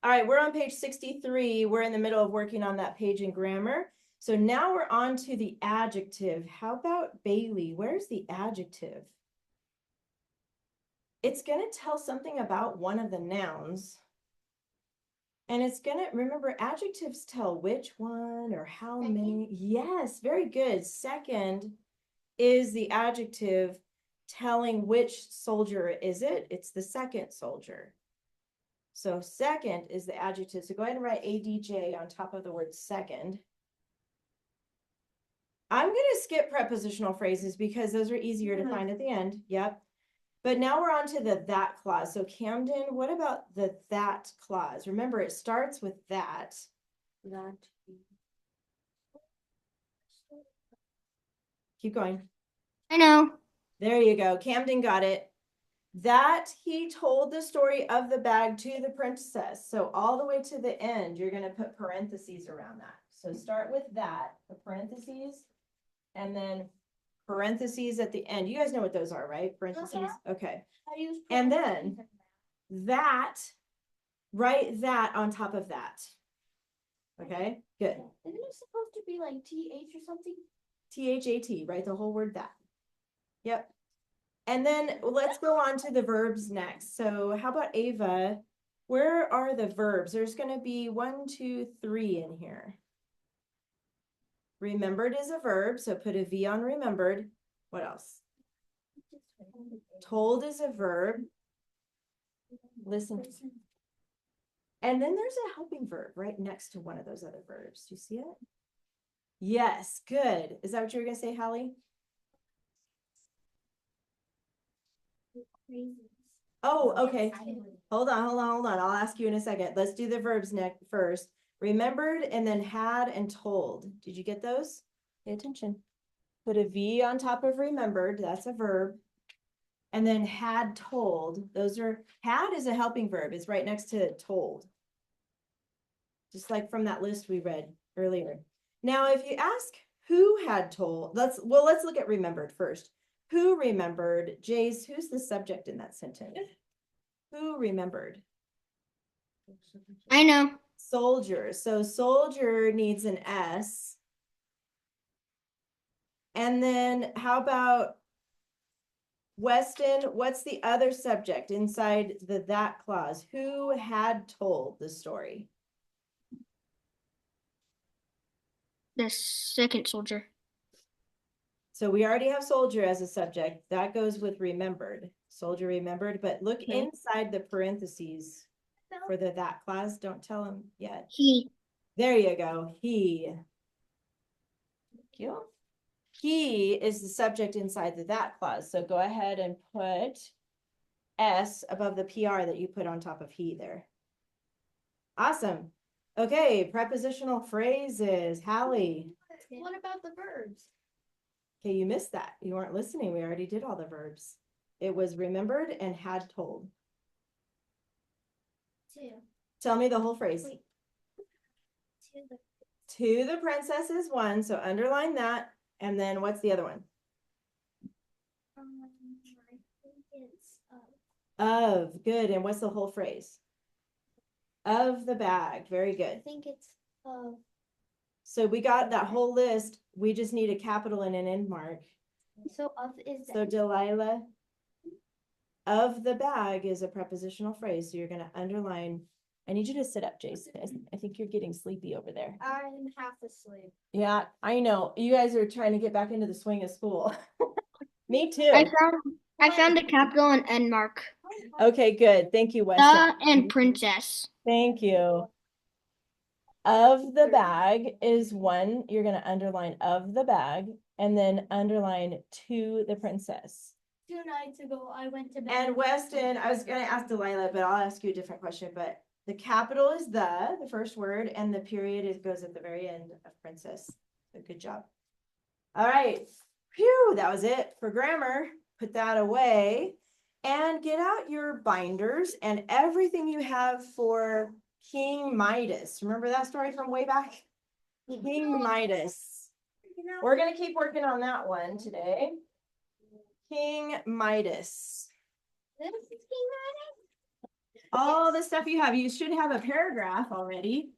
All right, we're on page 63. We're in the middle of working on that page in grammar. So now we're on to the adjective. How about Bailey? Where's the adjective? It's going to tell something about one of the nouns. And it's going to, remember, adjectives tell which one or how many. Yes, very good. Second is the adjective telling which soldier is it? It's the second soldier. So second is the adjective. So go ahead and write ADJ on top of the word second. I'm going to skip prepositional phrases because those are easier to find at the end. Yep. But now we're on to the that clause. So Camden, what about the that clause? Remember, it starts with that. That. Keep going. I know. There you go. Camden got it. That he told the story of the bag to the princess. So all the way to the end, you're going to put parentheses around that. So start with that, the parentheses, and then parentheses at the end. You guys know what those are, right? Parentheses. Okay. And then that, write that on top of that. Okay, good. Isn't it supposed to be like TH or something? THAT, right? The whole word that. Yep. And then let's go on to the verbs next. So how about Ava? Where are the verbs? There's going to be 1, 2, 3 in here. Remembered is a verb, so put a V on remembered. What else? Told is a verb. Listen. And then there's a helping verb right next to one of those other verbs. Do you see it? Yes, good. Is that what you were going to say, Hallie? Oh, okay. Hold on. I'll ask you in a second. Let's do the verbs next first. Remembered and then had and told. Did you get those? Pay attention. Put a V on top of remembered. That's a verb. And then had told. Those are, had is a helping verb. It's right next to told. Just like from that list we read earlier. Now, if you ask who had told, let's look at remembered first. Who remembered? Jace, who's the subject in that sentence? Who remembered? I know. Soldier. So soldier needs an S. And then how about Weston? What's the other subject inside the that clause? Who had told the story? The second soldier. So we already have soldier as a subject. That goes with remembered. Soldier remembered, but look inside the parentheses for the that clause. Don't tell him yet. He. There you go. He. Thank you. He is the subject inside the that clause. So go ahead and put S above the PR that you put on top of he there. Awesome. Okay, prepositional phrases. Hallie. What about the verbs? Okay, you missed that. You weren't listening. We already did all the verbs. It was remembered and had told. 2. Tell me the whole phrase. Wait. To the princess is 1, so underline that. And then what's the other one? I think it's Of. Good. And what's the whole phrase? Of the bag. Very good. I think it's of. So we got that whole list. We just need a capital and an end mark. So of is. So Delilah, of the bag is a prepositional phrase. So you're going to underline. I need you to sit up, Jason. I think you're getting sleepy over there. I'm half asleep. Yeah, I know. You guys are trying to get back into the swing of school. Me too. I found the capital and end mark. Okay, good. Thank you, Weston. The and princess. Thank you. Of the bag is 1. You're going to underline of the bag and then underline to the princess. 2 nights ago, I went to bed. And Weston, I was going to ask Delilah, but I'll ask you a different question. But the capital is the first word, and the period goes at the very end of princess. So good job. All right. Phew, that was it for grammar. Put that away and get out your binders and everything you have for King Midas. Remember that story from way back? King Midas. We're going to keep working on that one today. King Midas. This is King Midas? all the stuff you have. You should have a paragraph already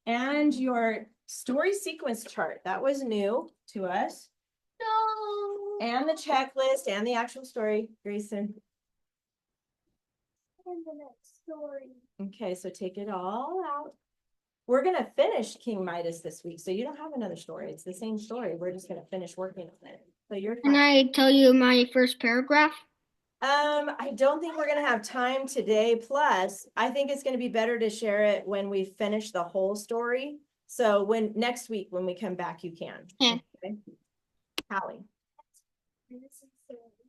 and your story sequence chart. That was new to us. No. And the checklist and the actual story, Grayson. And the next story. Okay, so take it all out. We're gonna finish King Midas this week, so you don't have another story. It's the same story. We're just gonna finish working on it. So you're Can fine. I tell you my first paragraph? I don't think we're gonna have time today. Plus, I think it's gonna be better to share it when we finish the whole story. So when next week, when we come back, you can. Okay. Okay. Hallie.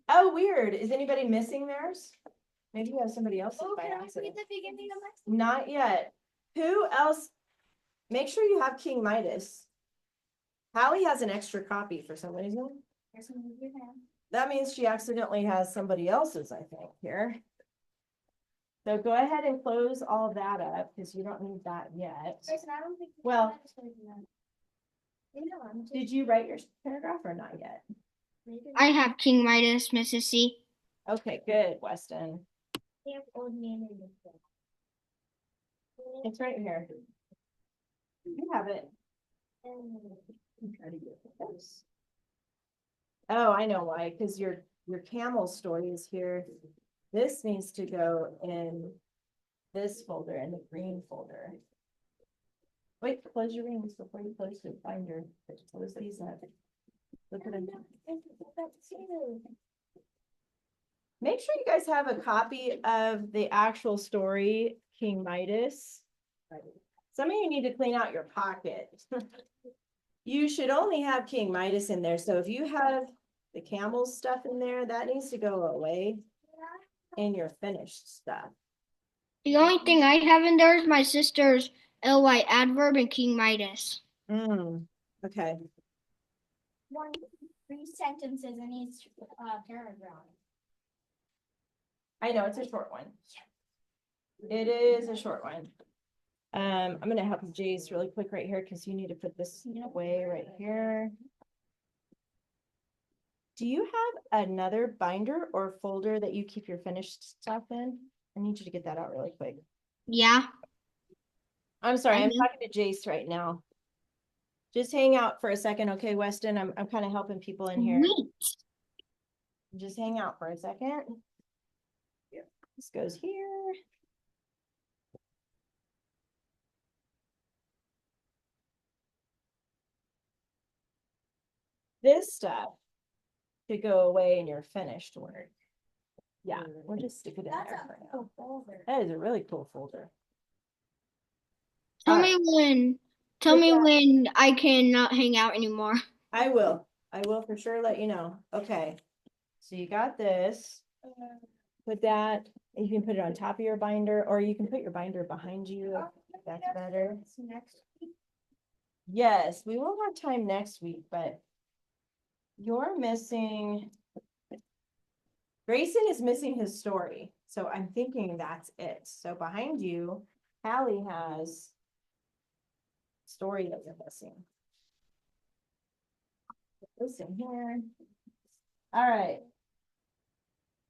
Oh, weird. Is anybody missing theirs? Maybe you have somebody else's by accident. the beginning of Not yet. Who else? Make sure you have King Midas. Hallie has an extra copy for some reason. That means she accidentally has somebody else's, I think, here. So go ahead and close all that up because you don't need that yet. Well, did you write your paragraph or not yet? I have King Midas, Mrs. C. Okay, good, Weston. It's right here. You have it. Oh, I know why, because your camel story is here. This needs to go in this folder, in the green folder. Wait, close your rings before you close the binder. Close these up. Look at them. Make sure you guys have a copy of the actual story, King Midas. Some of you need to clean out your pocket. You should only have King Midas in there. So if you have the camel stuff in there, that needs to go away in your finished stuff. The only thing I have in there is my sister's ly adverb and King Midas. Okay. 3 sentences in each paragraph. I know it's a short one. It is a short one. I'm gonna help Jace really quick right here because you need to put this away right here. Do you have another binder or folder that you keep your finished stuff in? I need you to get that out really quick. Yeah. I'm sorry, I'm talking to Jace right now. Just hang out for a second, okay, Weston? I'm kind of helping people in here. Just hang out for a second. This goes here. This stuff could go away in your finished work. Yeah, we'll just stick it in there for now. Folder. That is a really cool folder. Tell me when I cannot hang out anymore. I will for sure let you know. Okay. So you got this. Put that, you can put it on top of your binder, or you can put your binder behind you. If that's better. Yes, we will have time next week, but you're missing. Grayson is missing his story. So I'm thinking that's it. So behind you, Hallie has story that you're missing. Put this in here. All right.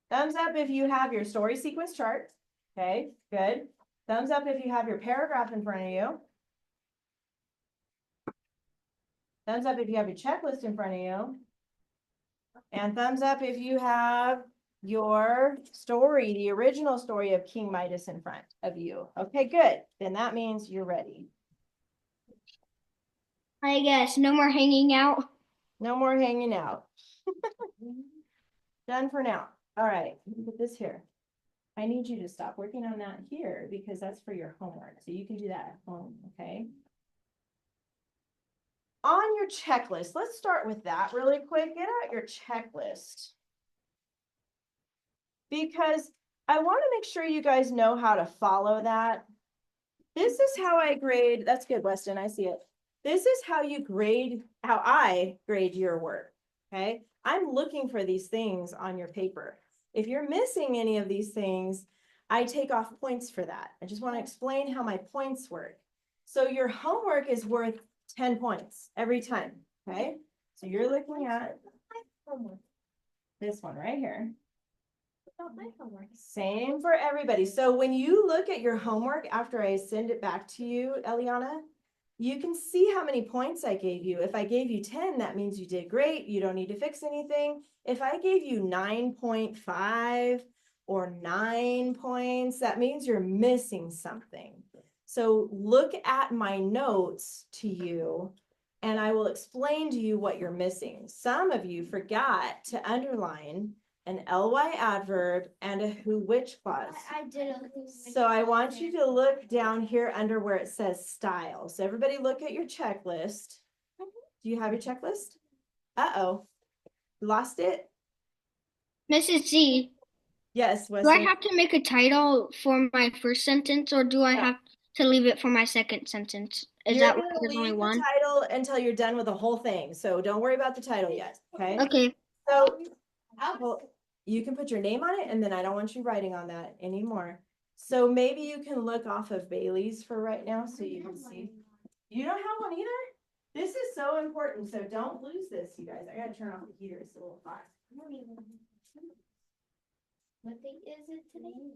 Thumbs up if you have your story sequence chart. Okay, good. Thumbs up if you have your paragraph in front of you. Thumbs up if you have your checklist in front of you. And thumbs up if you have your story, the original story of King Midas in front of you. Okay, good. Then that means you're ready. I guess no more hanging out. No more hanging out. Done for now. All right, put this here. I need you to stop working on that here because that's for your homework. So you can do that at home, okay? On your checklist, let's start with that really quick. Get out your checklist. Because I want to make sure you guys know how to follow that. This is how I grade. That's good, Weston. I see it. This is how I grade your work, okay? I'm looking for these things on your paper. If you're missing any of these things, I take off points for that. I just want to explain how my points work. So your homework is worth 10 points every time, okay? So you're looking at this one right here. Same for everybody. So when you look at your homework after I send it back to you, Eliana, you can see how many points I gave you. If I gave you 10, that means you did great. You don't need to fix anything. If I gave you 9.5 or 9 points, that means you're missing something. So look at my notes to you and I will explain to you what you're missing. Some of you forgot to underline an ly adverb and a who which clause. I did. So I want you to look down here under where it says style. So everybody look at your checklist. Do you have your checklist? Uh-oh. Lost it? Mrs. Z, Yes, do I Wesley. have to make a title for my first sentence or do I No. have to leave it for my second sentence? Is You're that why gonna there's only leave the one? title until you're done with the whole thing. So don't worry about the title yet, okay? Okay. So well, you can put your name on it and then I don't want you writing on that anymore. So maybe you can look off of Bailey's for right now so you can see. You don't have one either? This is so important, so don't lose this, you guys. I gotta turn off the heater, it's a little hot. What date is it today?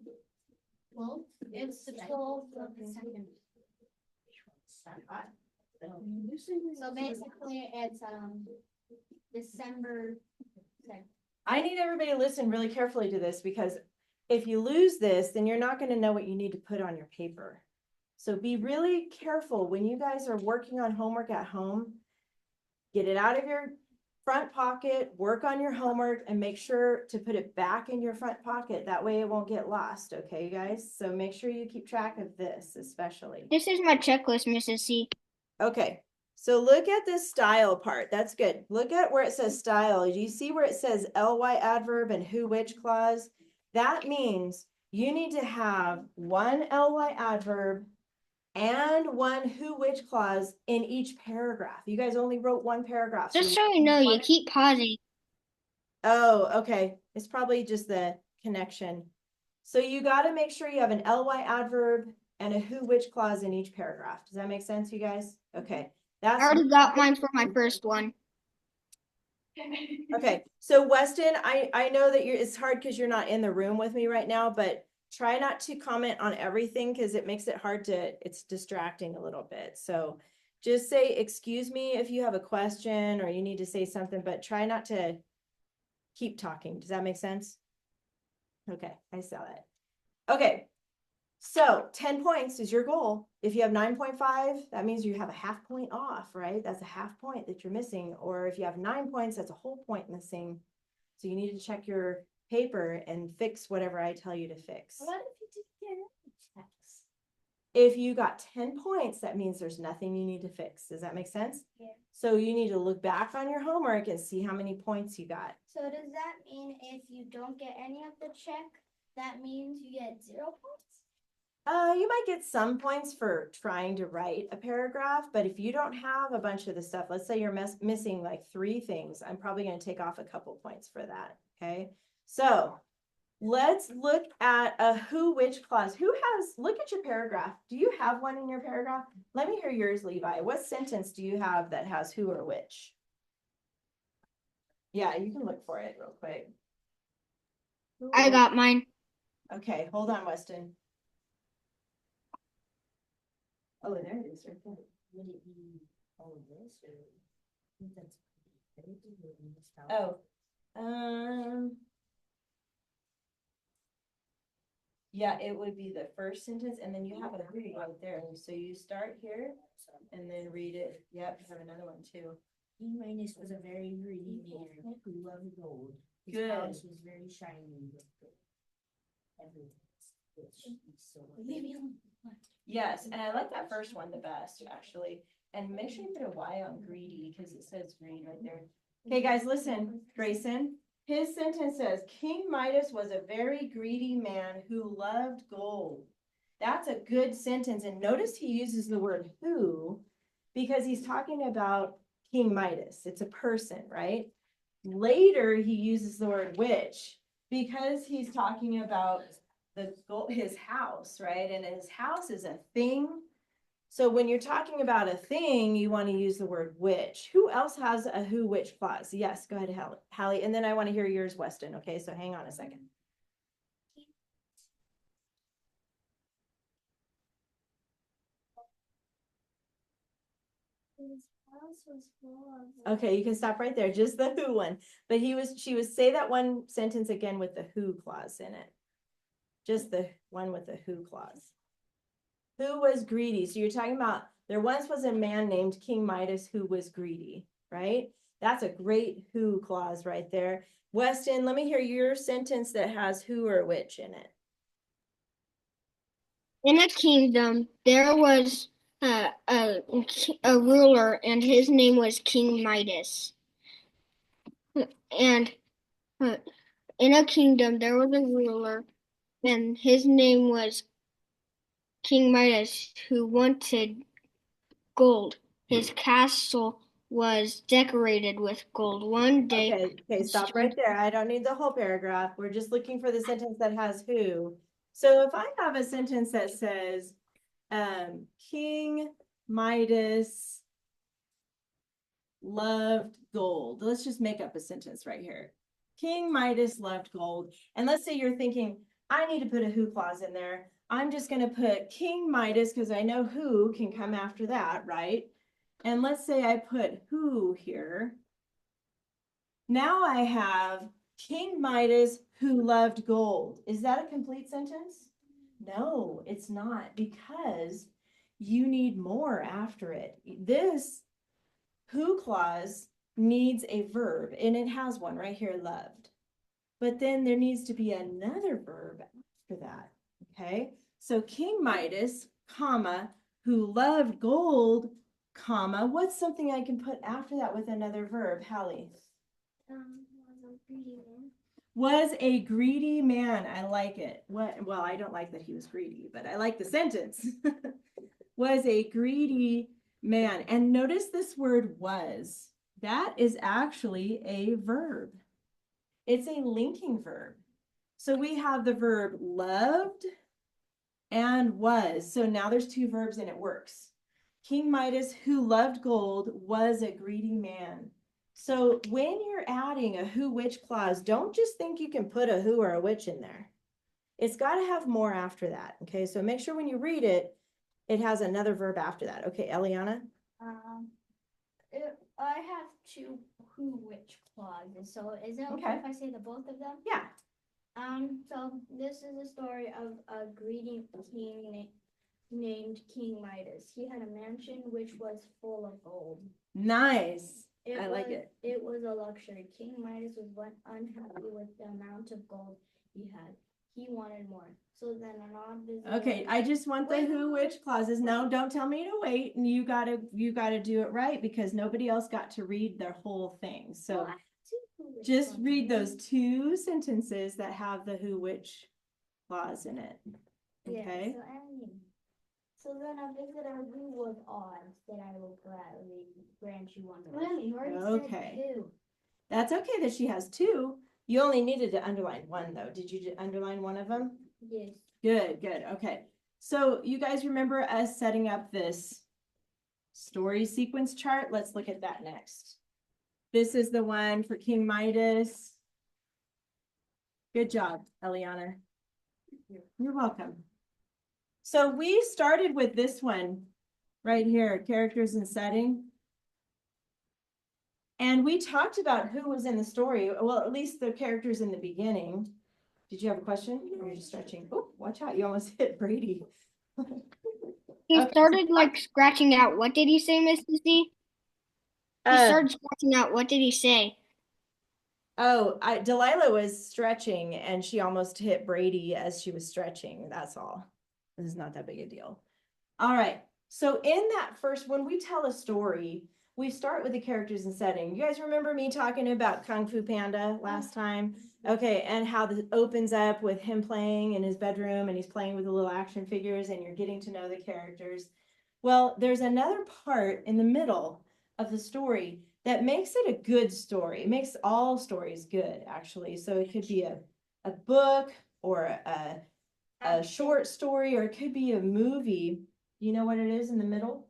Well, it's the 12th of the second. So basically, it's December 2nd. I need everybody to listen really carefully to this because if you lose this, then you're not gonna know what you need to put on your paper. So be really careful when you guys are working on homework at home. Get it out of your front pocket, work on your homework, and make sure to put it back in your front pocket. That way it won't get lost, okay, you guys? So make sure you keep track of this especially. This is my checklist, Mrs. C. Okay, so look at this style part. That's good. Look at where it says style. Do you see where it says ly adverb and who which clause? That means you need to have one ly adverb and one who which clause in each paragraph. You guys only wrote one paragraph. Just so you know, you keep pausing. Oh, okay. It's probably just the connection. So you got to make sure you have an ly adverb and a who which clause in each paragraph. Does that make sense, you guys? Okay. I That's already got mine for my first one. okay. So Weston, I know that it's hard because you're not in the room with me right now, but try not to comment on everything because it makes it hard it's distracting a little bit. So just say, excuse me if you have a question or you need to say something, but try not to keep talking. Does that make sense? Okay, I saw that. Okay, so 10 points is your goal. If you have 9.5, that means you have a half point off, right? That's a half point that you're missing. Or if you have 9 points, that's a whole point missing. So you need to check your paper and fix whatever I tell you to fix. What if you didn't get any checks? If you got 10 points, that means there's nothing you need to fix. Does that make sense? Yeah. So you need to look back on your homework and see how many points you got. So does that mean if you don't get any of the check, that means you get 0 points? You might get some points for trying to write a paragraph, but if you don't have a bunch of the stuff, let's say you're missing like 3 things, I'm probably going to take off a couple points for that. Okay. So let's look at a who which clause. Look at your paragraph. Do you have one in your paragraph? Let me hear yours, Levi. What sentence do you have that has who or which? Yeah, you can look for it real quick. I got mine. Okay, hold on, Weston. Oh, there it is right there. Would it be all of this or? I think that's Oh, yeah, it would be the first sentence and then you have a read right there. So you start here and then read it. Yep, you have another one too. King Midas was a very greedy man who loved gold. His Good. house was very shiny with everything. Yes, and I like that first one the best, actually. And make sure you put a Y on greedy because it says greed right there. Okay, guys, listen, Grayson. His sentence says, King Midas was a very greedy man who loved gold. That's a good sentence. And notice he uses the word who because he's talking about King Midas. It's a person, right? Later, he uses the word which because he's talking about his house, right? And his house is a thing. So when you're talking about a thing, you want to use the word which. Who else has a who which clause? Yes, go ahead, Hallie. And then I want to hear yours, Weston. Okay, so hang on a second. His house was full of. Okay, you can stop right there, just the who one. But she was, say that one sentence again with the who clause in it. Just the one with the who clause. Who was greedy? So you're talking about, there once was a man named King Midas who was greedy, right? That's a great who clause right there. Weston, let me hear your sentence that has who or which in it. In a kingdom, there was a ruler, and his name was King Midas. And in a kingdom, there was a ruler, and his name was King Midas, who wanted gold. His castle was decorated with gold. One day, Okay, stop right there. I don't need the whole paragraph. We're just looking for the sentence that has who. So if I have a sentence that says, King Midas loved gold. Let's just make up a sentence right here. King Midas loved gold. And let's say you're thinking, I need to put a who clause in there. I'm just going to put King Midas because I know who can come after that, right? And let's say I put who here. Now I have King Midas who loved gold. Is that a complete sentence? No, it's not, because you need more after it. This who clause needs a verb, and it has one right here, loved. But then there needs to be another verb after that, okay? So King Midas, comma, who loved gold, comma, what's something I can put after that with another verb, Hallie? Was a greedy man. Was a greedy man. I like it. What? Well, I don't like that he was greedy, but I like the sentence. Was a greedy man. And notice this word was. That is actually a verb. It's a linking verb. So we have the verb loved and was. So now there's two verbs and it works. King Midas, who loved gold, was a greedy man. So when you're adding a who which clause, don't just think you can put a who or a which in there. It's got to have more after that. Okay, so make sure when you read it, it has another verb after that. Okay, Eliana? I have two who which clauses, so is it okay Okay. if I say the both of them? Yeah. So this is a story of a greedy king named King Midas. He had a mansion which was full of gold. Nice. I like was- it. It was a luxury. King Midas was unhappy with the amount of gold he had. He wanted more. So then an odd visitor. Okay, I just want the Wait, who wait, which clauses. No, don't tell me to wait. And you gotta do it right because nobody else got to read their whole thing. So Well, I have two who which just clauses. read those two sentences that have the who which clause in it. Okay. Yeah, so then a visitor who was odd said, I will gladly grant you one. Wait, you already Okay. said two. That's okay that she has two. You only needed to underline one though. Did you underline one of them? Yes. Good, good. Okay. So you guys remember us setting up this story sequence chart? Let's look at that next. This is the one for King Midas. Good job, Eliana. You're welcome. So we started with this one right here, characters and setting. And we talked about who was in the story. Well, at least the characters in the beginning. Did you have a question? Or you're just stretching? Oh, watch out. You almost hit Brady. he Okay. started like scratching out. What did he say, Miss Lucy? He started scratching out. What did he say? Oh, Delilah was stretching and she almost hit Brady as she was stretching. That's all. This is not that big a deal. All right. So in that first, when we tell a story, we start with the characters and setting. You guys remember me talking about Kung Fu Panda last time? Okay, and how this opens up with him playing in his bedroom and he's playing with the little action figures and you're getting to know the characters. Well, there's another part in the middle of the story that makes it a good story. It makes all stories good, actually. So it could be a book or a short story, or it could be a movie. You know what it is in the middle?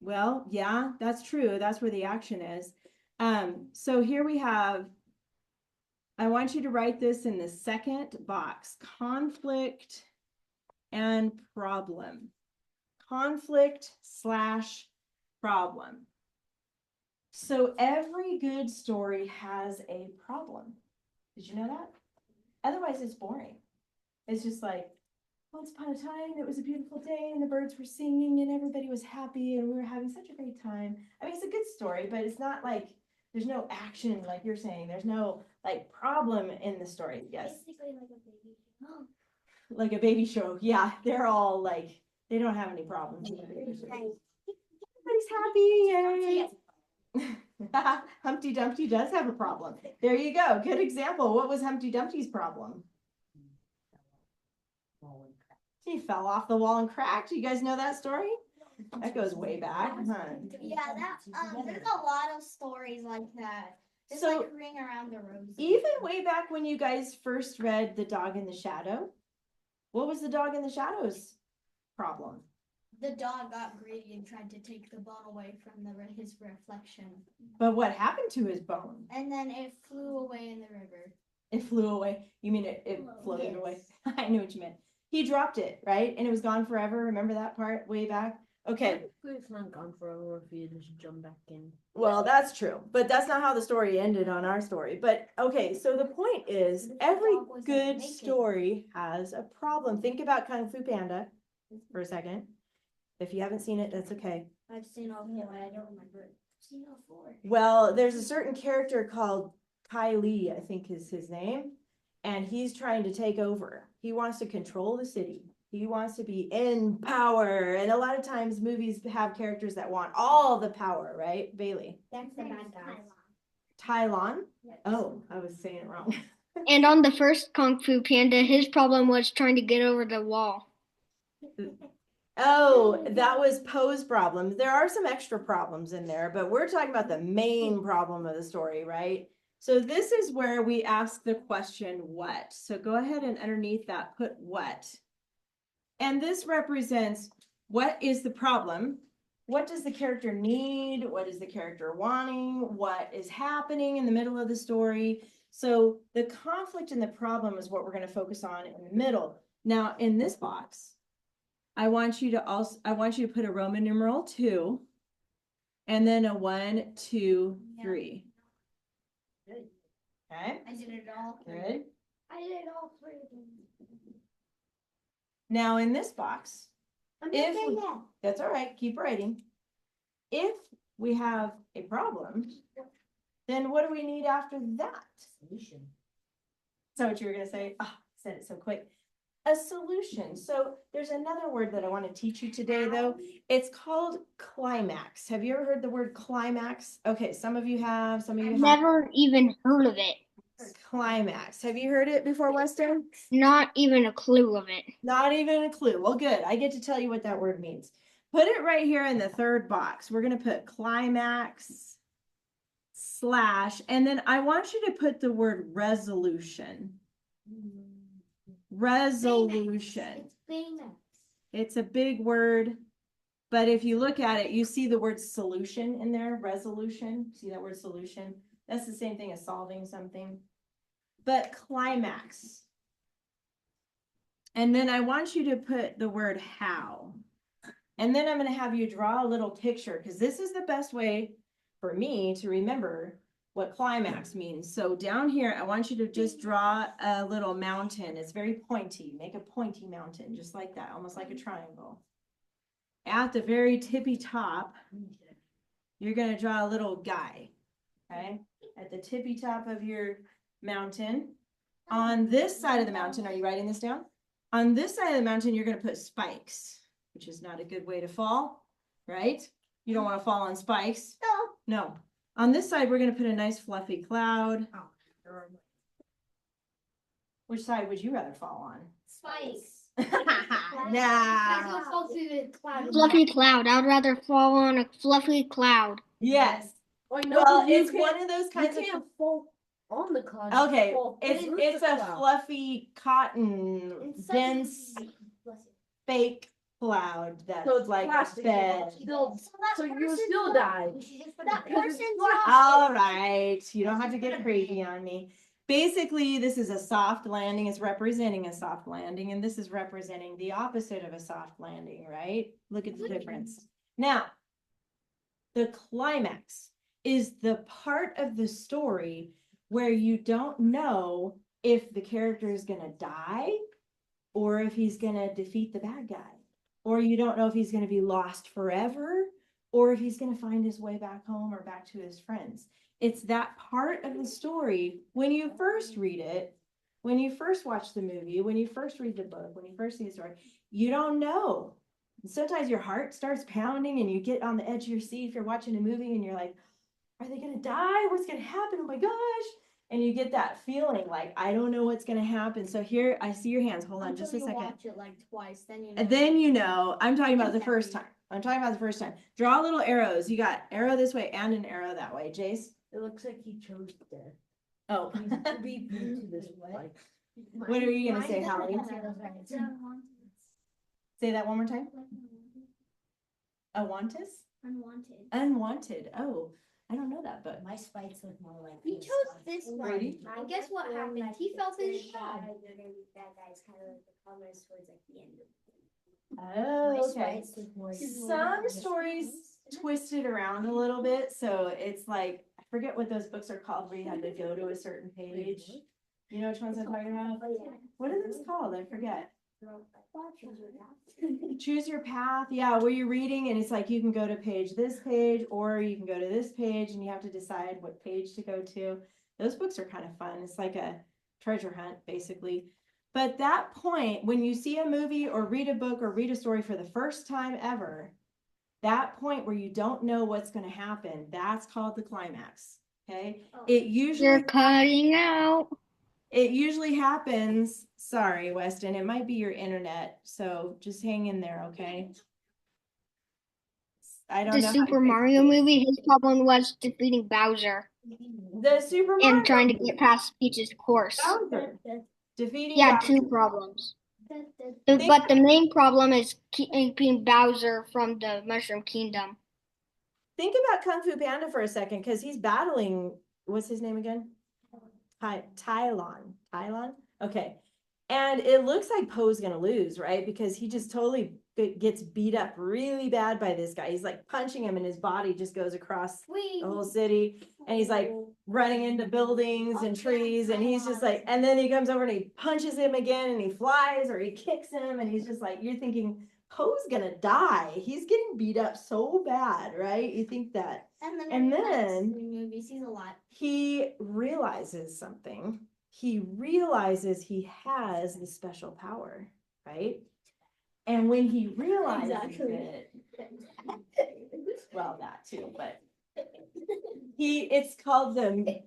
Well, yeah, that's true. That's where the action is. So here we have, I want you to write this in the second box, conflict and problem. conflict / problem. So every good story has a problem. Did you know that? Otherwise, it's boring. It's just like, once upon a time, it was a beautiful day and the birds were singing and everybody was happy and we were having such a great time. I mean, it's a good story, but it's not like there's no action, like you're saying. There's no like problem in the story. Yes. Basically like a baby. Like a baby show. Yeah, they're all like, they don't have any problems. In the baby show. Everybody's happy. Yay. Humpty Dumpty does have a problem. There you go. Good example. What was Humpty Dumpty's problem? He fell off the wall and cracked. You guys know that story? That goes way back, huh? Yeah, that there's a lot of stories like that. Just So- like Ring Around the Rosy. Even way back when you guys first read The Dog in the Shadow, what was the Dog in the Shadow's problem? The dog got greedy and tried to take the bone away from his reflection. But what happened to his bone? And then it flew away in the river. It flew away. You mean it floated away? I knew what you meant. He dropped it, right? And it was gone forever. Remember that part way back? Okay. It's not gone forever if you just jump back in. Well, that's true, but that's not how the story ended on our story. But okay, so the point is every good story has a problem. Think about Kung Fu Panda for a second. If you haven't seen it, that's okay. I've seen all four. I don't remember it. I've seen all four. Well, there's a certain character called Kai Li, I think is his name, and he's trying to take over. He wants to control the city. He wants to be in power. And a lot of times movies have characters that want all the power, right? Bailey. That's the bad guy. Tylon? Oh, I was saying it wrong. And on the first Kung Fu Panda, his problem was trying to get over the wall. Oh, that was Poe's problem. There are some extra problems in there, but we're talking about the main problem of the story, right? So this is where we ask the question, what? So go ahead and underneath that, put what? And this represents what is the problem? What does the character need? What is the character wanting? What is happening in the middle of the story? So the conflict and the problem is what we're going to focus on in the middle. Now in this box, I want you to put a Roman numeral 2 and then a 1, 2, 3. Okay, I did it all. good. I did all three of them. Now in this box, I'm If- not there yet. that's all right, keep writing. If we have a problem, then what do we need after that? Solution. Is that what you were gonna say? Oh, I said it so quick. A solution. So there's another word that I want to teach you today though. It's called climax. Have you ever heard the word climax? Okay, some of you have, some of you I've haven't. never even heard of it. Climax. Have you heard it before, Weston? Not even a clue of it. Not even a clue. Well, good. I get to tell you what that word means. Put it right here in the third box. We're going to put climax / and then I want you to put the word resolution. Resolution. It's famous. It's a big word, but if you look at it, you see the word solution in there, resolution. See that word solution? That's the same thing as solving something. But climax. And then I want you to put the word how. And then I'm going to have you draw a little picture because this is the best way for me to remember what climax means. So down here, I want you to just draw a little mountain. It's very pointy. Make a pointy mountain, just like that, almost like a triangle. At the very tippy top, you're going to draw a little guy, okay? At the tippy top of your mountain. On this side of the mountain, are you writing this down? On this side of the mountain, you're going to put spikes, which is not a good way to fall, right? You don't want to fall on spikes. No. On this side, we're going to put a nice fluffy cloud. Which side would you rather fall on? Spikes. Nah. Let's go through the cloud. Fluffy cloud. I'd rather fall on a fluffy cloud. Yes. Oh, no, Well, you it's can't- one of those You kinds of. can't fall on the cloud. Okay, fall it's through it's the a cloud. fluffy cotton It's such a- dense fake cloud that's So it's like a plastic, bed. Still, so you person still who- die. That Because it's person's plastic. All right, you don't have to get crazy on me. basically, this is a soft landing, it's representing a soft landing, and this is representing the opposite of a soft landing, right? Look at the difference. Now, the climax is the part of the story where you don't know if the character is gonna die or if he's gonna defeat the bad guy, or you don't know if he's gonna be lost forever or if he's gonna find his way back home or back to his friends. It's that part of the story when you first read it, when you first watch the movie, when you first read the book, when you first see the story, you don't know. Sometimes your heart starts pounding and you get on the edge of your seat if you're watching a movie and you're like, are they gonna die? What's gonna happen? Oh my gosh. And you get that feeling like, I don't know what's gonna happen. So here, I see your hands. Hold on just a Until you second. watch it like twice, then you know. And then you know, I'm talking about the first time. I'm talking about the first time. Draw little arrows. You got arrow this way and an arrow that way. Jace? It looks like he chose to Oh. be to this way. What are you gonna say, Holly? Say that one more time. Awantis? Unwanted. Unwanted. Oh, I don't know that book. My spikes look more like. He this chose one. this Brady? one. And guess what happened? He felt his shot. Oh, My okay. spikes look more. Some stories twist it around a little bit, so it's like, I forget what those books are called where you had to go to a certain page. You know which ones I'm talking about? What are those called? I forget. Choose your path. Yeah, where you're reading and it's like you can go to this page, or you can go to this page and you have to decide what page to go to. Those books are kind of fun. It's like a treasure hunt, basically. But that point, when you see a movie or read a book or read a story for the first time ever, that point where you don't know what's going to happen, that's called the climax. Okay. It usually You're cutting out. It usually happens, sorry, Weston, it might be your internet, so just hang in there, okay? I don't The know. how Super to fix Mario it. movie, his problem was defeating Bowser The Super Mario and trying to get past Peach's course. Bowser. Defeating He had Bowser. two problems. But the main problem is keeping Bowser from the Mushroom Kingdom. Think about Kung Fu Panda for a second, because he's battling, what's his name again? Tylon. Okay. And it looks like Poe's gonna lose, right? Because he just totally gets beat up really bad by this guy. He's like punching him and his body just goes across the whole city. And he's like running into buildings and trees. And he's just like, and then he comes over and he punches him again and he flies or he kicks him. And he's just like, you're thinking, Poe's gonna die. He's getting beat up so bad, right? You think that. And then movies, he's a lot. he realizes something. He realizes he has the special power, right? And when he realizes it, well, that too, but it's called the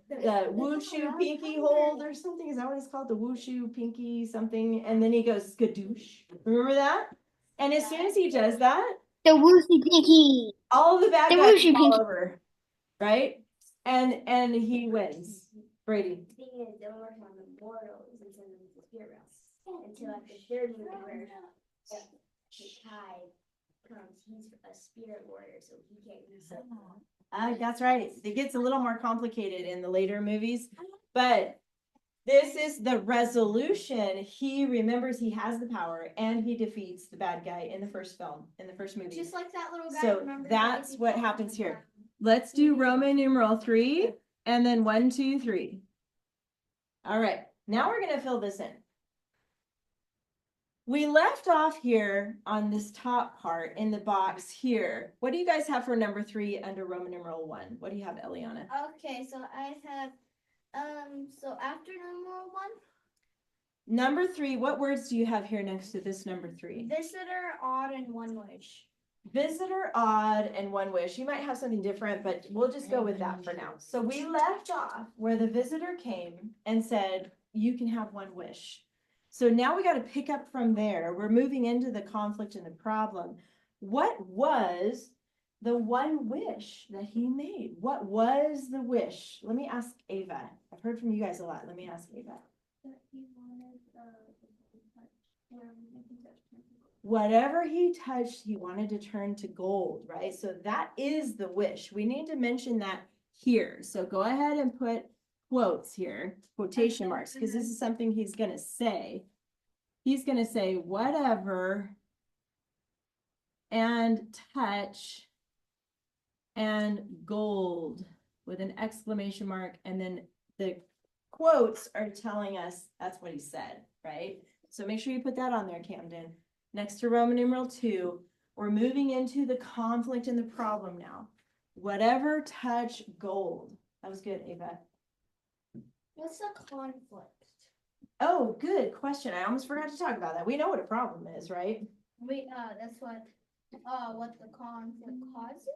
wushu pinky hold or something. Is that what it's called? The wushu pinky something. And then he goes skadoosh. Remember that? And as soon as he does that, The Wooshy Pinky. all of the bad The guys wushu fall pinky. over, right? And he wins. Brady. Thing is, they're working on the mortals instead of the spirit realm. Until after third movie where the tide comes, he's a spirit warrior, so he can't use it. That's right. It gets a little more complicated in the later movies, but this is the resolution. He remembers he has the power and he defeats the bad guy in the first film, in the first movie. Just like that little guy. So that's what happens here. Let's do Roman numeral 3 and then 1, 2, 3. All right, now we're going to fill this in. We left off here on this top part in the box here. What do you guys have for number 3 under Roman numeral 1? What do you have, Eliana? Okay, so I have, so after number 1. Number 3, what words do you have here next to this number 3? Visitor, odd, and one wish. Visitor, odd, and one wish. You might have something different, but we'll just go with that for now. So we left off where the visitor came and said, you can have one wish. So now we got to pick up from there. We're moving into the conflict and the problem. What was the one wish that he made? What was the wish? Let me ask Ava. I've heard from you guys a lot. Let me ask Ava. Whatever he touched, he wanted to turn to gold, right? So that is the wish. We need to mention that here. So go ahead and put quotes here, quotation marks, because this is something he's gonna say. He's gonna say whatever and touch and gold with an exclamation mark, and then the quotes are telling us that's what he said, right? So make sure you put that on there, Camden. Next to Roman numeral 2, we're moving into the conflict and the problem now. Whatever touch gold. That was good, Ava. What's the conflict? Oh, good question. I almost forgot to talk about that. We know what a problem is, right? Wait, that's what the conflict causes?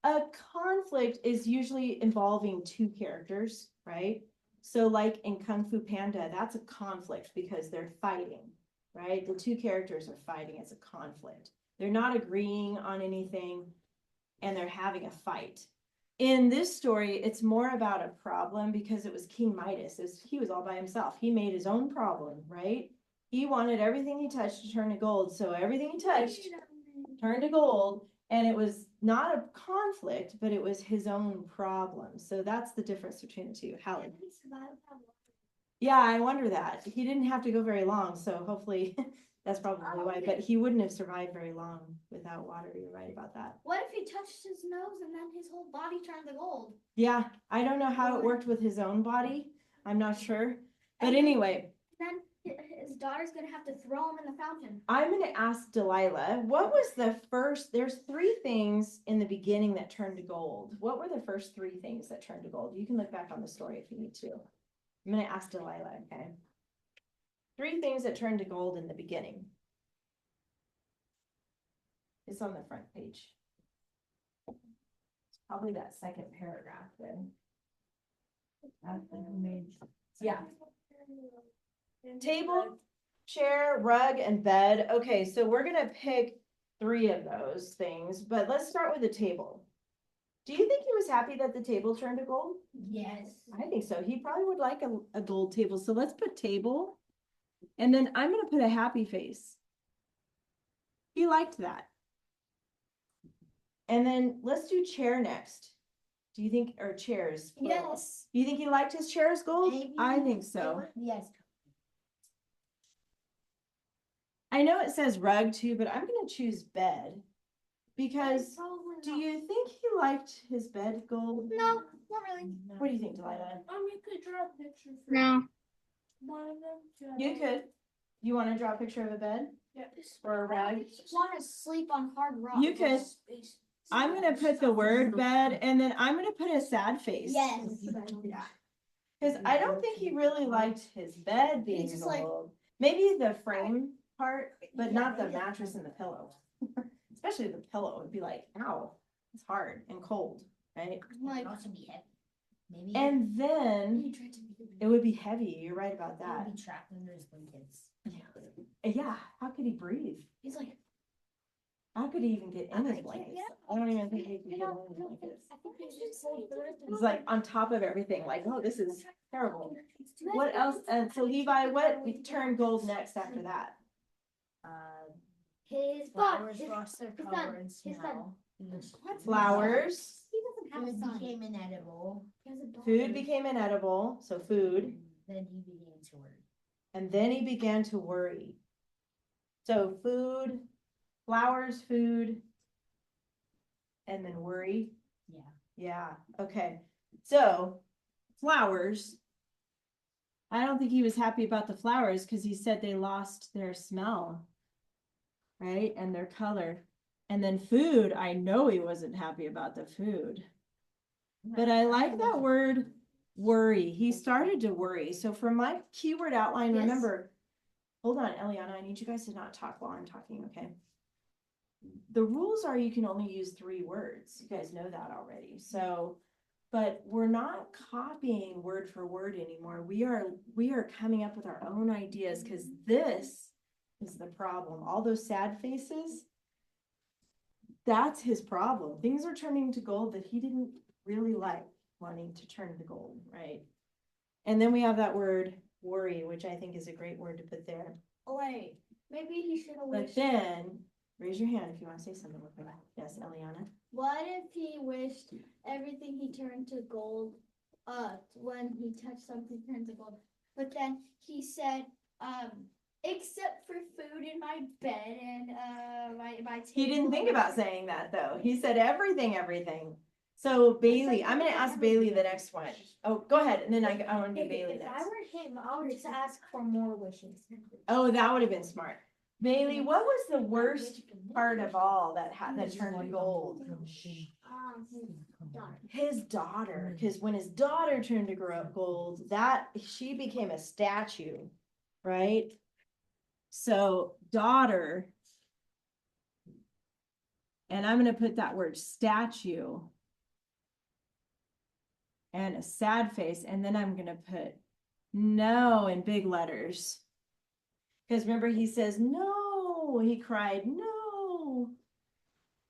A conflict is usually involving two characters, right? So like in Kung Fu Panda, that's a conflict because they're fighting, right? The two characters are fighting as a conflict. They're not agreeing on anything and they're having a fight. In this story, it's more about a problem because it was King Midas. He was all by himself. He made his own problem, right? He wanted everything he touched to turn to gold. So everything he touched turned to gold. And it was not a conflict, but it was his own problem. So that's the difference between the two. Hallie. Yeah, I wonder that. He didn't have to go very long. So hopefully that's probably why. But he wouldn't have survived very long without water. You're right about that. What if he touched his nose and then his whole body turned to gold? Yeah, I don't know how it worked with his own body. I'm not sure. But And then- anyway, Then his daughter's gonna have to throw him in the fountain. I'm going to ask Delilah, what was the first, there's 3 things in the beginning that turned to gold. What were the first 3 things that turned to gold? You can look back on the story if you need to. I'm going to ask Delilah, okay? 3 things that turned to gold in the beginning. It's on the front page. It's probably that second paragraph then. Yeah. Table, chair, rug, and bed. Okay, so we're gonna pick 3 of those things, but let's start with the table. Do you think he was happy that the table turned to gold? Yes. I think so. He probably would like a gold table. So let's put table. And then I'm gonna put a happy face. He liked that. And then let's do chair next. Do you think, or chairs? plural. Yes. Do you think he liked his chairs gold? Maybe. I think so. Yes. I know it says rug too, but I'm gonna choose bed. Because do you think he liked his bed gold? No, not really. What do you think, Delilah? You could draw a picture for No. one of them. You could. You wanna draw a picture of a bed or a rug? I just want to sleep on hard rock. You could. I'm gonna put the word bed and then I'm gonna put a sad face. Yes. Cause I don't think he really liked his bed being He's just like- gold. Maybe the frame part, but not the mattress and the pillow. Especially the pillow, it'd be like, ow, it's hard and cold, right? Like, also be heavy. Maybe. And then he tried to be it would be heavy, you're right about that. He'd be trapped under his blankets. Yeah, how could he breathe? He's like, How could he even get in I his can't blankets? get I don't even think he could I get in don't his know. blankets. I think he's just like, He's like on top of everything, like, oh, this is terrible. What else? And so Levi, what turned gold next after that? His Flowers butt. lost their his color son, and his son. smell. What? Flowers, He doesn't have a Food son. became inedible. He has a daughter. food became inedible, so food, Then he began to worry. and then he began to worry. So food, flowers, food, and then worry. Yeah. Yeah, okay. So flowers. I don't think he was happy about the flowers because he said they lost their smell. Right? And their color. And then food, I know he wasn't happy about the food. But I like that word worry. He started to worry. So for my keyword outline, Yes. remember, hold on, Eliana, I need you guys to not talk while I'm talking, okay? The rules are you can only use 3 words. You guys know that already. So, but we're not copying word for word anymore. We are coming up with our own ideas because this is the problem. All those sad faces, that's his problem. Things are turning to gold that he didn't really like wanting to turn to gold, right? And then we have that word worry, which I think is a great word to put there. Wait, maybe he should have But wished. then, raise your hand if you want to say something with that. Yes, Eliana. What if he wished everything he turned to gold when he touched something turns to gold. But then he said, except for food in my bed and my He didn't think about saying that though. He said everything. So Bailey, I'm gonna ask Bailey the next one. Oh, go ahead, and then I want to do Bailey If I next. were him, I would just ask for more wishes. Oh, that would have been smart. Bailey, what was the worst part of all that turned to gold? Daughter. His daughter, because when his daughter turned to gold, she became a statue, right? So daughter, and I'm gonna put that word statue and a sad face, and then I'm gonna put no in big letters. Because remember, he says, no, he cried, no.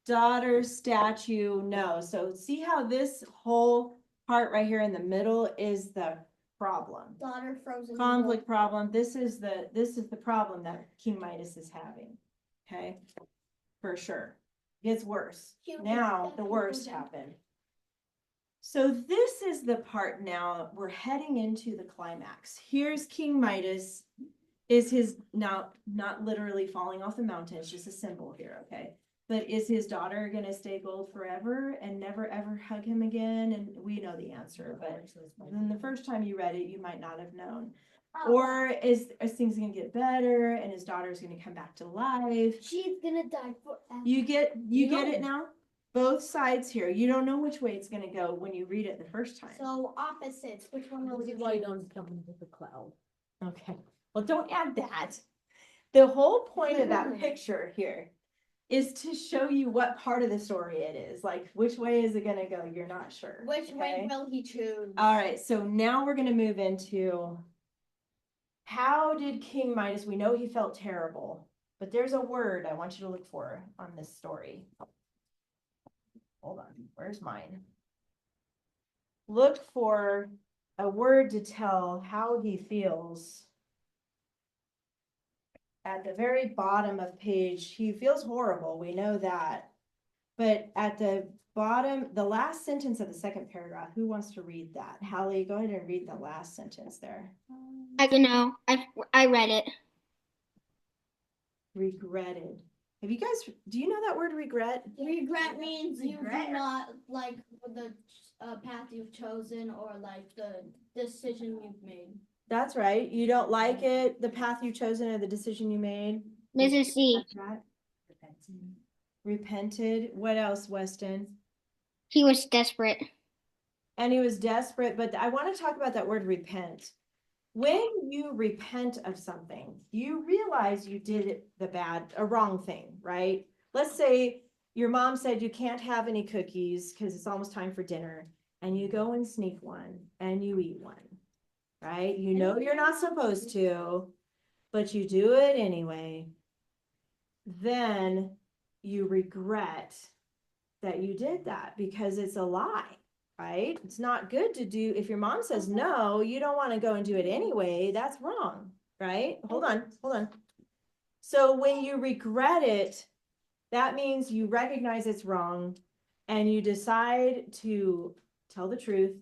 Daughter, statue, no. So see how this whole part right here in the middle is the problem. Daughter frozen. Conflict problem. This is the problem that King Midas is having. Okay, for sure. Gets worse. Now the worst happened. So this is the part now we're heading into the climax. Here's King Midas. Is his now not literally falling off the mountain, it's just a symbol here, okay? But is his daughter gonna stay gold forever and never ever hug him again? And we know the answer, but then the first time you read it, you might not have known. Or is things gonna get better and his daughter's gonna come back to life? She's gonna die forever. You get it now? Both sides here. You don't know which way it's gonna go when you read it the first time. So opposites. Which one will This you is why you choose? don't come with a cloud. Okay, well, don't add that. The whole point of that picture here is to show you what part of the story it is. Like, which way is it gonna go? You're not sure. Which way okay? will he choose? All right, so now we're gonna move into how did King Midas, we know he felt terrible, but there's a word I want you to look for on this story. Hold on, where's mine? Look for a word to tell how he feels. At the very bottom of page, he feels horrible, we know that. But at the bottom, the last sentence of the second paragraph, who wants to read that? Hallie, go ahead and read the last sentence there. I don't know. I read it. Regretted. Have you guys, do you know that word regret? Regret means you Regret. do not like the path you've chosen or like the decision you've made. That's right. You don't like it, the path you've chosen or the decision you made. This is C. Regret. Repented. What else, Weston? He was desperate. And he was desperate, but I want to talk about that word repent. When you repent of something, you realize you did a wrong thing, right? Let's say your mom said you can't have any cookies because it's almost time for dinner, and you go and sneak one and you eat one, right? You know you're not supposed to, but you do it anyway. Then you regret that you did that because it's a lie, right? It's not good to do. If your mom says no, you don't want to go and do it anyway. That's wrong, right? Hold on. So when you regret it, that means you recognize it's wrong and you decide to tell the truth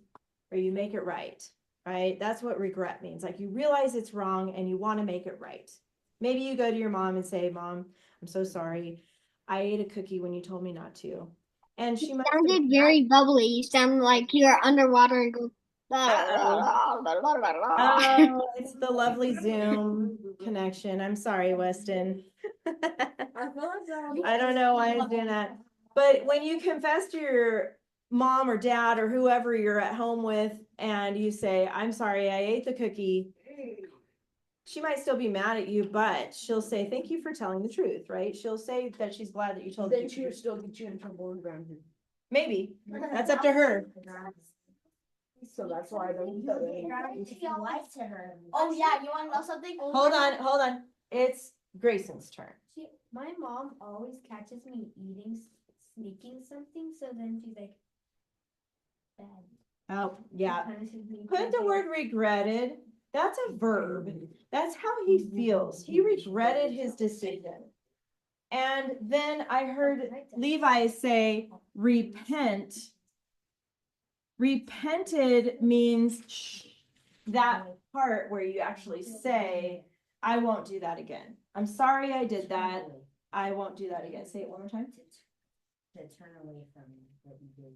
or you make it right, right? That's what regret means. Like you realize it's wrong and you want to make it right. Maybe you go to your mom and say, Mom, I'm so sorry. I ate a cookie when you told me not to. And she You might sounded say, very bubbly. You sound like you're underwater and go. oh, it's the lovely Zoom connection. I'm sorry, Weston. I don't know why I'm doing that. But when you confess to your mom or dad or whoever you're at home with and you say, I'm sorry, I ate the cookie, she might still be mad at you, but she'll say, thank you for telling the truth, right? She'll say that she's glad that you told Then the she'll truth. still get you in trouble and ground you. Maybe. That's up to her. So that's why I don't tell anyone. Life to her. Oh yeah, you want to know something? Hold on. It's Grayson's turn. My mom always catches me sneaking something. So then she's like, bad. Oh, yeah. Punishes me. Put the word regretted. That's a verb. That's how he feels. He regretted his decision. And then I heard Levi say, repent Repented means that part where you actually say, I won't do that again. I'm sorry I did that. I won't do that again. Say it one more time. To turn away from what you did.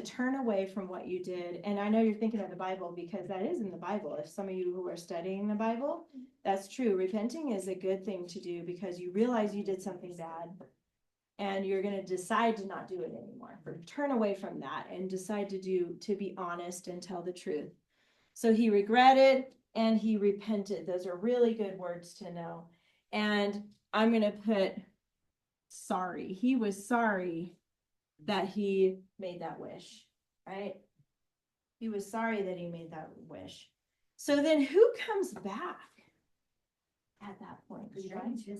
Turn away from what you did. And I know you're thinking of the Bible because that is in the Bible. If some of you who are studying the Bible, that's true. Repenting is a good thing to do because you realize you did something bad and you're going to decide to not do it anymore. Or turn away from that and decide to be honest and tell the truth. So he regretted and he repented. Those are really good words to know. And I'm going to put sorry. He was sorry that he made that wish, right? He was sorry that he made that wish. So then who comes back at that point?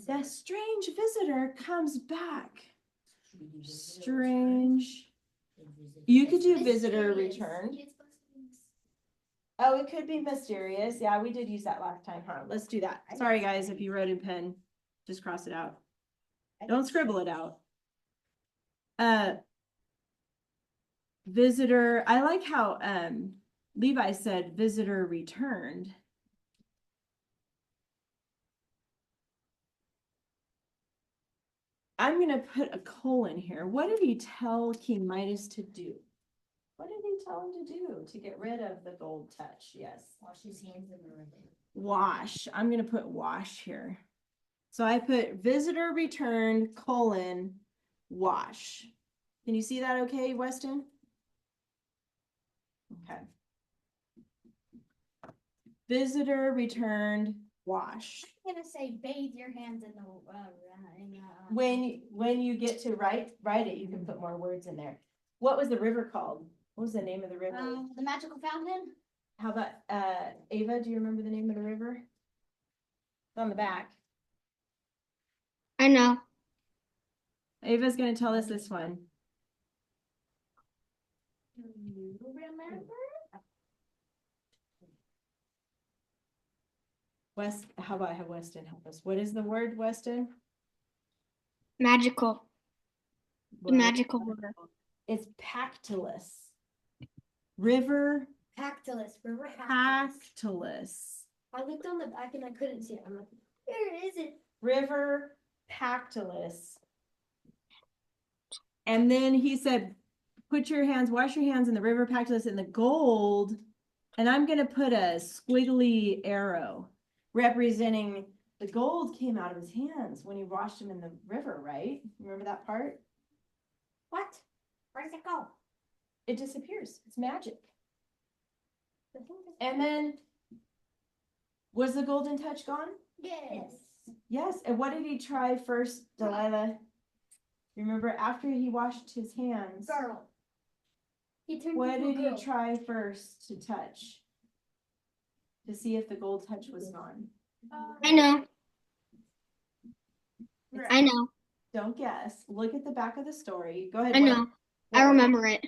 That strange visitor comes back. Strange. You could do visitor return. Oh, it could be mysterious. Yeah, we did use that last time, huh? Let's do that. Sorry, guys, if you wrote in pen, just cross it out. Don't scribble it out. Visitor, I like how Levi said visitor returned. I'm going to put a colon here. What did he tell King Midas to do? What did he tell him to do to get rid of the gold touch? Yes. Wash his hands in the river. Wash. I'm going to put wash here. So I put visitor returned, colon, wash. Can you see that okay, Weston? Okay. Visitor returned, wash. I'm gonna say bathe your hands in the When you get to write it, you can put more words in there. What was the river called? What was the name of the river? the magical fountain. How about Ava? Do you remember the name of the river? It's on the back. I know. Ava's gonna tell us this one. Do you remember? How about I have Weston help us? What is the word, Weston? Magical. The magical river. It's Pactolus. River Pactolus, river Pactolus. Pactolus. I looked on the back and I couldn't see it. I'm like, where is it? River Pactolus. And then he said, wash your hands in the river Pactolus in the gold. And I'm going to put a squiggly arrow representing the gold came out of his hands when he washed them in the river, right? Remember that part? What? Where does it go? It disappears. It's magic. And then, was the golden touch gone? Yes. Yes. And what did he try first, Delilah? Remember, after he washed his hands, Girl. He turned what into a did girl. he try first to touch? To see if the gold touch was gone. I know. I know. Don't guess. Look at the back of the story. Go ahead. I know. I remember it.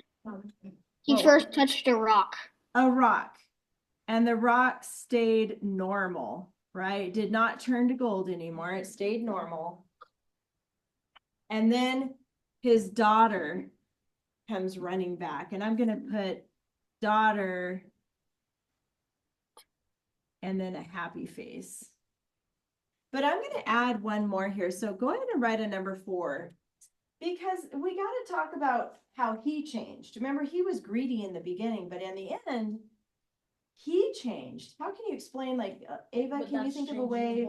He What? first touched a rock. A rock. And the rock stayed normal, right? It did not turn to gold anymore. It stayed normal. And then his daughter comes running back. And I'm going to put daughter and then a happy face. But I'm going to add one more here. So go ahead and write a number 4 because we got to talk about how he changed. Remember, he was greedy in the beginning, but in the end, he changed. How can you explain, like, Ava, can you think of a way,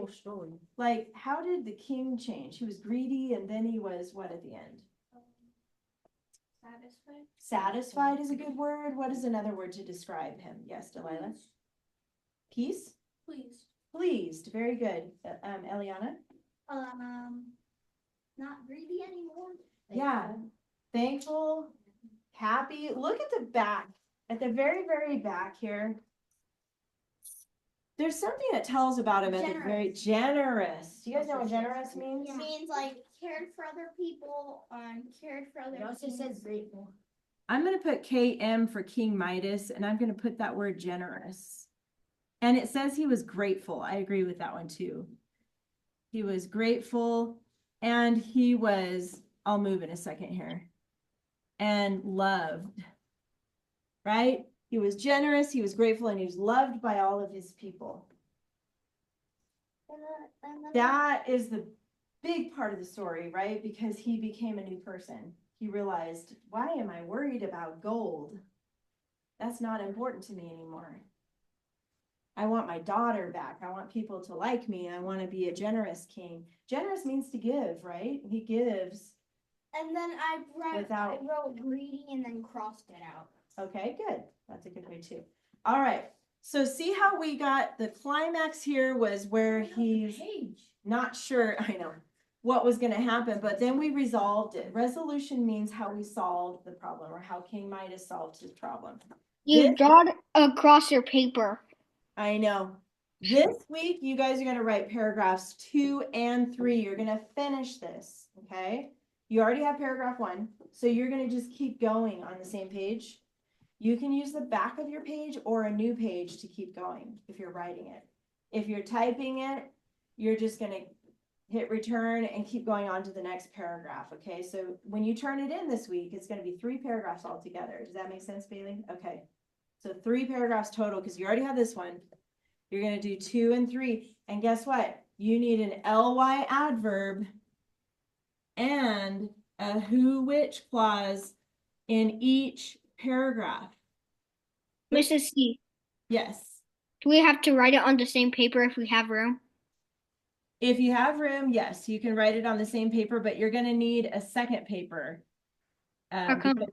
like, how did the king change? He was greedy and then he was what at the end? Satisfied. Satisfied is a good word. What is another word to describe him? Yes, Delilah. Peace? Please. Pleased. Very good. Eliana? Not greedy anymore. Yeah. Thankful, happy. Look at the back, at the very, very back here. There's something that tells about him at the very generous. Do you guys know what generous means? It means like cared for other people, cared for other. It also says grateful. I'm going to put KM for King Midas, and I'm going to put that word generous. And it says he was grateful. I agree with that one too. He was grateful, and he was, I'll move in a second here, and loved. right? He was generous, he was grateful, and he was loved by all of his people. That is the big part of the story, right? Because he became a new person. He realized, why am I worried about gold? That's not important to me anymore. I want my daughter back. I want people to like me. I want to be a generous king. Generous means to give, right? He gives. And then I wrote greedy and then crossed it out. Okay, good. That's a good way too. All right. So see how we got the climax here was where he's not sure, I know, what was going to happen, but then we resolved it. Resolution means how we solved the problem or how King Midas solved his problem. You draw it across your paper. I know. This week, you guys are going to write paragraphs 2 and 3. You're going to finish this, okay? You already have paragraph 1, so you're going to just keep going on the same page. You can use the back of your page or a new page to keep going if you're writing it. If you're typing it, you're just going to hit return and keep going on to the next paragraph, okay? So when you turn it in this week, it's going to be 3 paragraphs altogether. Does that make sense, Bailey? Okay. So 3 paragraphs total because you already have this one. You're going to do 2 and 3. And guess what? You need an ly adverb and a who which clause in each paragraph. Mrs. C, Yes. do we have to write it on the same paper if we have room? If you have room, yes, you can write it on the same paper, but you're going to need a second paper. How come?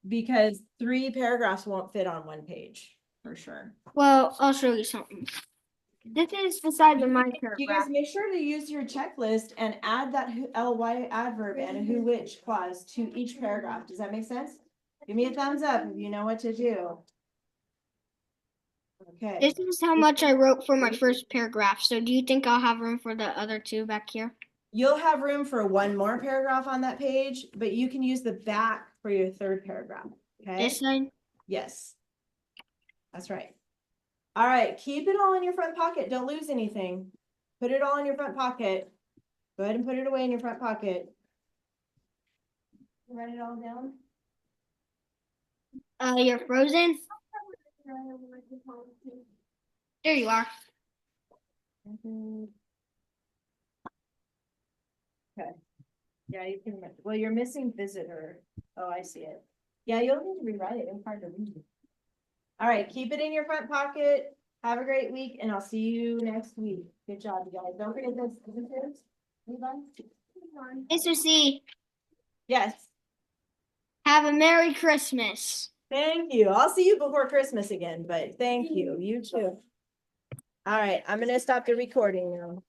Because 3 paragraphs won't fit on 1 page for sure. Well, I'll show you something. This is beside the my You guys paragraph. make sure to use your checklist and add that ly adverb and a who which clause to each paragraph. Does that make sense? Give me a thumbs up if you know what to do. Okay. This is how much I wrote for my first paragraph. So do you think I'll have room for the other 2 back here? You'll have room for 1 more paragraph on that page, but you can use the back for your 3rd paragraph. Okay. This side? Yes. That's right. All right. Keep it all in your front pocket. Don't lose anything. Put it all in your front pocket. Go ahead and put it away in your front pocket. Write it all down. You're frozen? There you are. Okay. Yeah, you can, well, you're missing visitor. Oh, I see it. Yeah, you'll need to rewrite it. It's hard to read. All right, keep it in your front pocket. Have a great week, and I'll see you next week. Good job, you guys. Don't forget those visitors. Mr. C, Yes. have a Merry Christmas. Thank you. I'll see you before Christmas again, but thank you. You too. All right, I'm gonna stop the recording now.